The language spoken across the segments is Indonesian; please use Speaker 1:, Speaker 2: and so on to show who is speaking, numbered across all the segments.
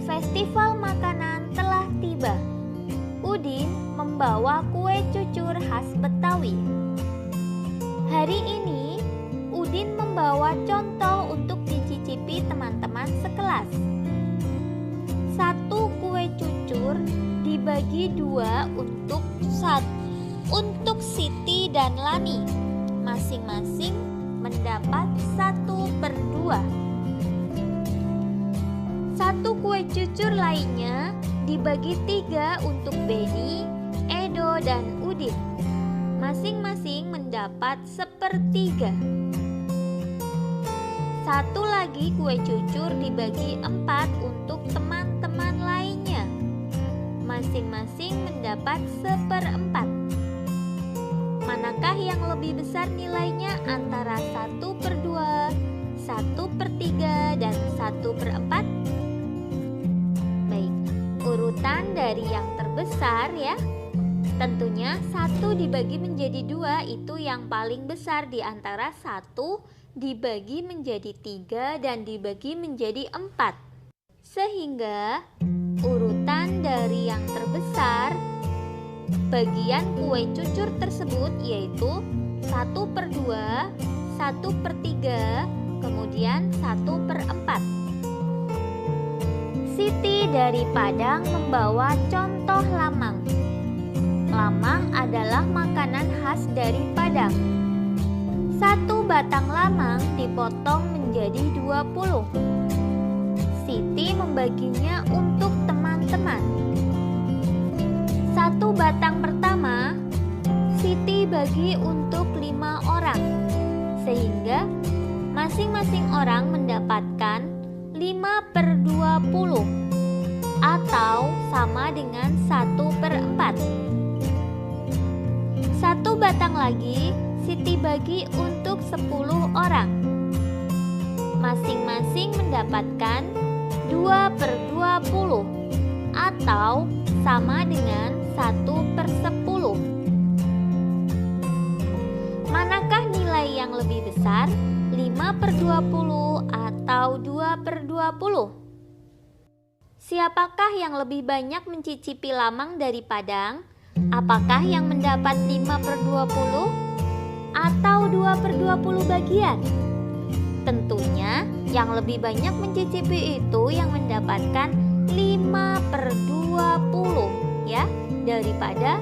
Speaker 1: Festival makanan telah tiba. Udin membawa kue cucur khas Betawi. Hari ini, Udin membawa contoh untuk dicicipi teman-teman sekelas. Satu kue cucur dibagi dua untuk Siti dan Lani. Masing-masing mendapat 1/2. Satu kue cucur lainnya dibagi 3 untuk Beni, Edo, dan Udin. Masing-masing mendapat 1/3. Satu lagi kue cucur dibagi 4 untuk teman-teman lainnya. Masing-masing mendapat 1/4. Manakah yang lebih besar nilainya antara 1/2, 1/3, dan 1/4? Baik, urutan dari yang terbesar ya. Tentunya 1 dibagi menjadi 2 itu yang paling besar di antara 1 dibagi menjadi 3 dan dibagi menjadi 4. Sehingga urutan dari yang terbesar bagian kue cucur tersebut yaitu 1/2, 1/3, kemudian 1/4. Siti dari Padang membawa contoh lamang. Lamang adalah makanan khas dari Padang. 1 batang lamang dipotong menjadi 20. Siti membaginya untuk teman-teman. 1 batang pertama, Siti bagi untuk 5 orang, sehingga masing-masing orang mendapatkan 5/20 atau sama dengan 1/4. 1 batang lagi Siti bagi untuk 10 orang. Masing-masing mendapatkan 2/20 atau sama dengan 1/10. Manakah nilai yang lebih besar? 5/20 atau 2/20? Siapakah yang lebih banyak mencicipi lamang dari Padang? Apakah yang mendapat 5/20 atau 2/20 bagian? Tentunya yang lebih banyak mencicipi itu yang mendapatkan 5/20 ya, daripada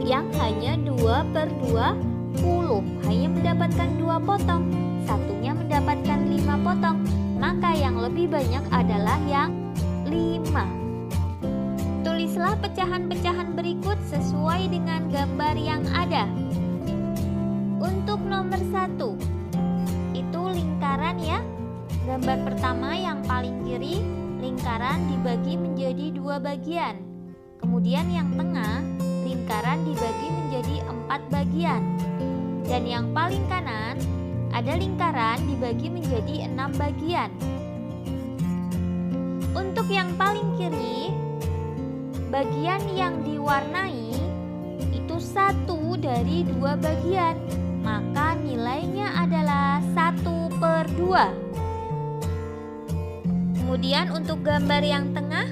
Speaker 1: yang hanya 2/20, hanya mendapatkan 2 potong, satunya mendapatkan 5 potong. Maka yang lebih banyak adalah yang 5. Tulislah pecahan-pecahan berikut sesuai dengan gambar yang ada. Untuk nomor 1, itu lingkaran ya. Gambar pertama yang paling kiri, lingkaran dibagi menjadi 2 bagian. Kemudian yang tengah, lingkaran dibagi menjadi 4 bagian. Dan yang paling kanan, ada lingkaran dibagi menjadi 6 bagian. Untuk yang paling kiri, bagian yang diwarnai itu 1 dari 2 bagian, maka nilainya adalah 1/2. Kemudian untuk gambar yang tengah,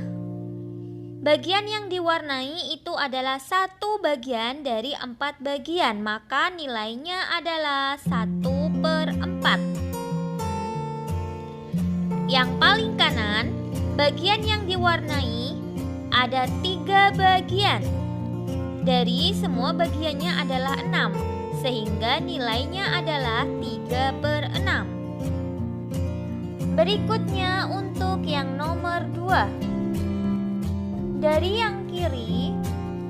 Speaker 1: bagian yang diwarnai itu adalah 1 bagian dari 4 bagian, maka nilainya adalah 1/4. Yang paling kanan, bagian yang diwarnai ada 3 bagian. Dari semua bagiannya adalah 6, sehingga nilainya adalah 3/6. Berikutnya untuk yang nomor 2. Dari yang kiri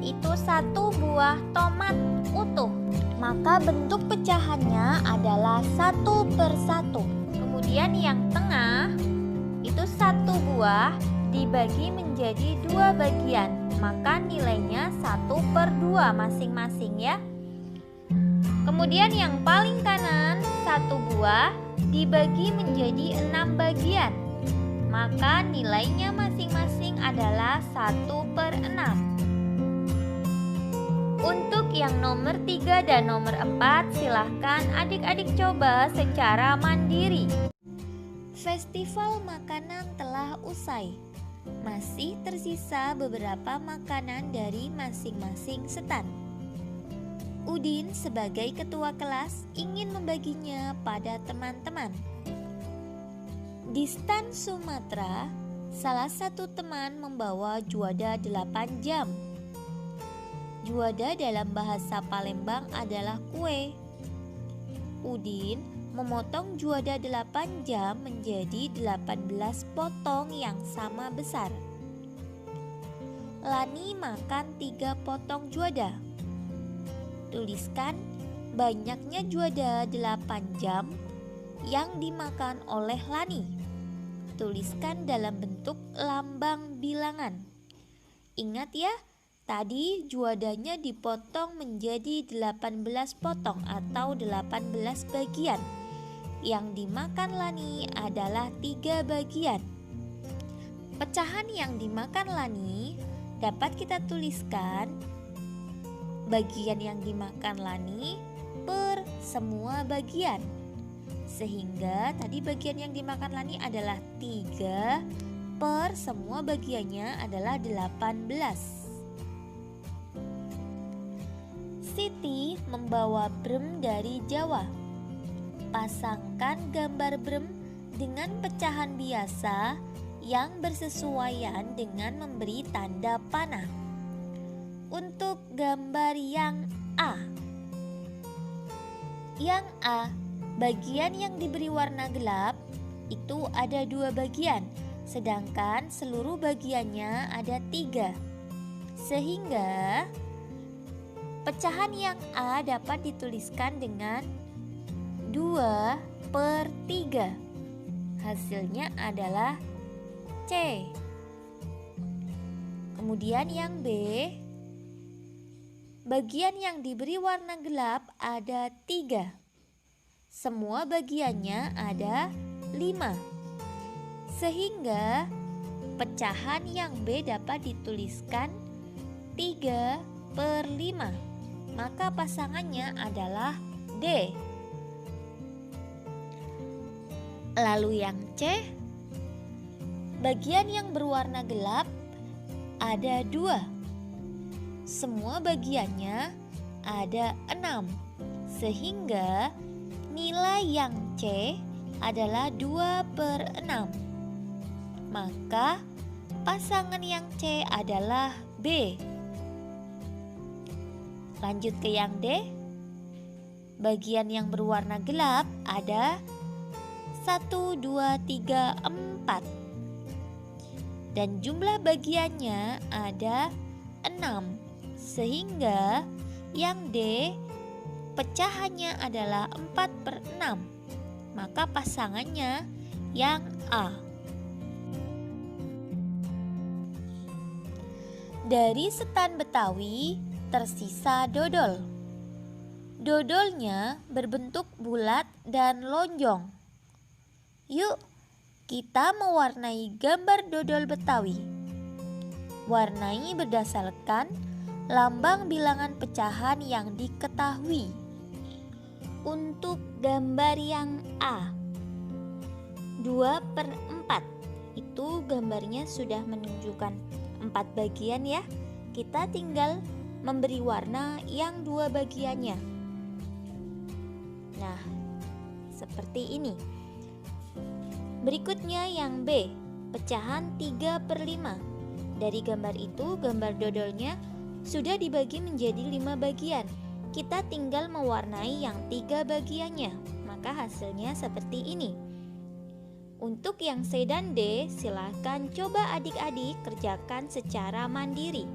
Speaker 1: itu 1 buah tomat utuh, maka bentuk pecahannya adalah 1/1. Kemudian yang tengah itu 1 buah dibagi menjadi 2 bagian, maka nilainya 1/2 masing-masing ya. Kemudian yang paling kanan 1 buah dibagi menjadi 6 bagian, maka nilainya masing-masing adalah 1/6. Untuk yang nomor 3 dan nomor 4 silahkan adik-adik coba secara mandiri. Festival makanan telah usai. Masih tersisa beberapa makanan dari masing-masing stan. Udin sebagai ketua kelas ingin membaginya pada teman-teman. Di stan Sumatera, salah satu teman membawa juada 8 jam. Juada dalam bahasa Palembang adalah kue. Udin memotong juada 8 jam menjadi 18 potong yang sama besar. Lani makan 3 potong juada. Tuliskan banyaknya juada 8 jam yang dimakan oleh Lani. Tuliskan dalam bentuk lambang bilangan. Ingat ya, tadi juadanya dipotong menjadi 18 potong atau 18 bagian. Yang dimakan Lani adalah 3 bagian. Pecahan yang dimakan Lani dapat kita tuliskan bagian yang dimakan Lani per semua bagian. Sehingga tadi bagian yang dimakan Lani adalah 3 per semua bagiannya adalah 18. Siti membawa brem dari Jawa. Pasangkan gambar brem dengan pecahan biasa yang bersesuaian dengan memberi tanda panah. Untuk gambar yang A. Yang A, bagian yang diberi warna gelap itu ada 2 bagian, sedangkan seluruh bagiannya ada 3. Sehingga pecahan yang A dapat dituliskan dengan 2/3. Hasilnya adalah C. Kemudian yang B, bagian yang diberi warna gelap ada 3. Semua bagiannya ada 5. Sehingga pecahan yang B dapat dituliskan 3/5. Maka pasangannya adalah D. Lalu yang C, bagian yang berwarna gelap ada 2. Semua bagiannya ada 6. Sehingga nilai yang C adalah 2/6. Maka pasangan yang C adalah B. Lanjut ke yang D. Bagian yang berwarna gelap ada 1, 2, 3, 4. Dan jumlah bagiannya ada 6. Sehingga yang D pecahannya adalah 4/6. Maka pasangannya yang A. Dari setan Betawi tersisa dodol. Dodolnya berbentuk bulat dan lonjong. Yuk, kita mewarnai gambar dodol Betawi. Warnai berdasarkan lambang bilangan pecahan yang diketahui. Untuk gambar yang A, 2/4. Itu gambarnya sudah menunjukkan 4 bagian ya. Kita tinggal memberi warna yang 2 bagiannya. Nah, seperti ini. Berikutnya yang B, pecahan 3/5. Dari gambar itu, gambar dodolnya sudah dibagi menjadi 5 bagian. Kita tinggal mewarnai yang 3 bagiannya. Maka hasilnya seperti ini. Untuk yang C dan D, silakan coba adik-adik kerjakan secara mandiri.